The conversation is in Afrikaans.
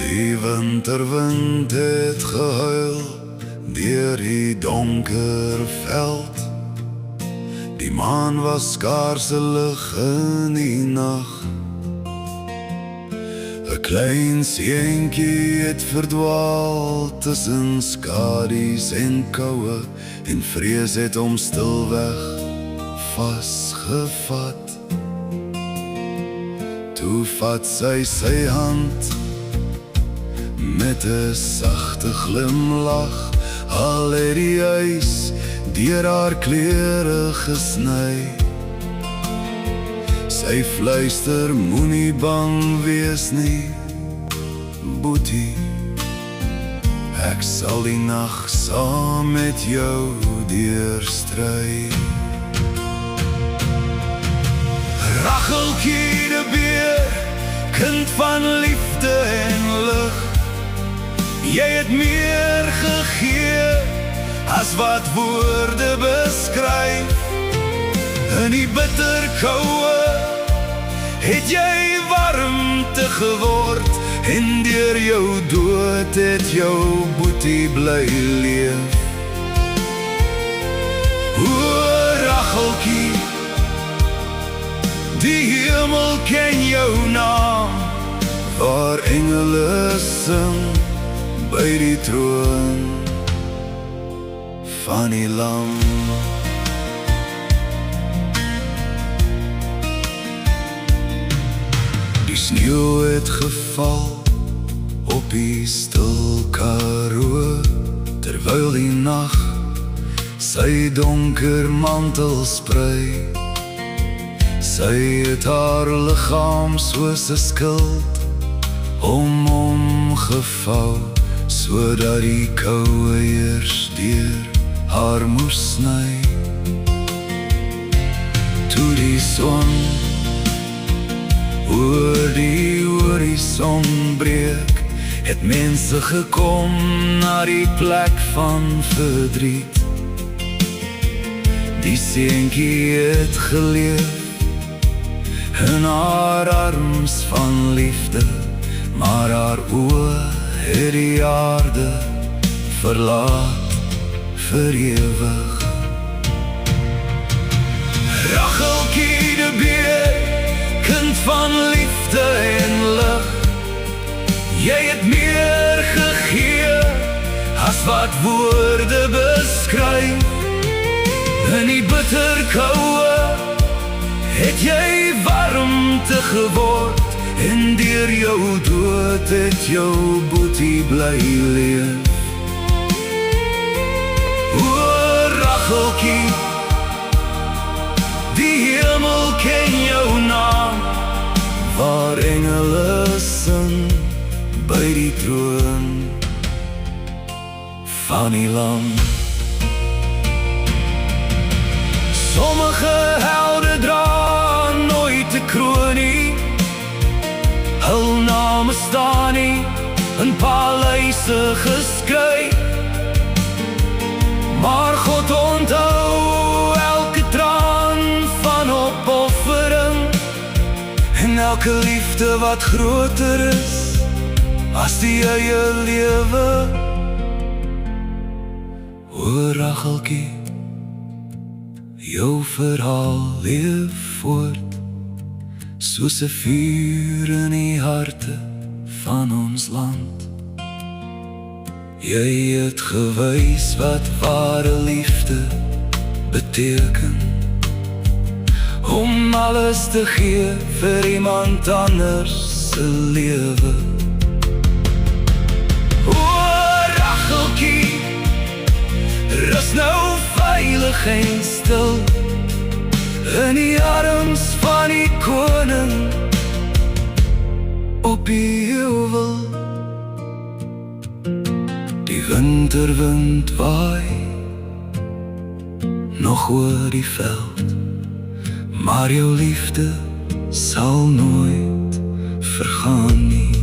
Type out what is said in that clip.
Die winterwind het gehuil deur die donker veld. Die maan was skaars 'n lig in die nag. 'n Klein seentjie het verdwaal tussen skadies en koue, en vrees het hom stilweg vasgevat. Toe vat sy hand met 'n sagte glimlach, al het die ys deur haar klere gesny. Sy fluister, moenie bang wees nie, Boetie, ek sal die nag saam met jou deurstry. Racheltjie de Beer, kind van liefde en lig, jy het meer gegee as wat woorde beskryf. In die bitterkoue het jy warmte geword, en deur jou dood het jou Boetie bly leef. O Racheltjie, die hemel ken jou naam, waar engele sing by die troon van die Lam. Die sneeuw het geval op die stil Karoo, terwyl die nag sy donker mantel sprei. Sy het haar liggaam soos 'n skild omgevou, sodat die koue eers deur haar moes sny. Toe die son oor die horison breek, het mense gekom na die plek van verdriet. Die seentjie het geleef in haar arms van liefde, maar haar oë het die aarde verlaat vir ewig. Racheltjie de Beer, kind van liefde en lig, jy het meer gegee as wat woorde beskryf. In die bitterkoue het jy warmte geword, en deur jou dood het jou Boetie bly leef. O Racheltjie, die hemel ken jou naam, waar engele sing by die troon van die Lam. Sommige helde dra nooit 'n kroon nie, hul name staan nie in paleise geskryf, maar God onthou elke traan van opoffering, en elke liefde wat groter is as die eie lewe. O Racheltjie, jou verhaal leef voort, soos 'n vuur in die harte van ons land. Jy het gewys wat ware liefde beteken, om alles te gee vir iemand anders se lewe. O Racheltjie, rus nou veilig en stil in die arms van die koning op die heuwel. Die winterwind waai nog oor die veld, maar jou liefde sal nooit vergaan nie.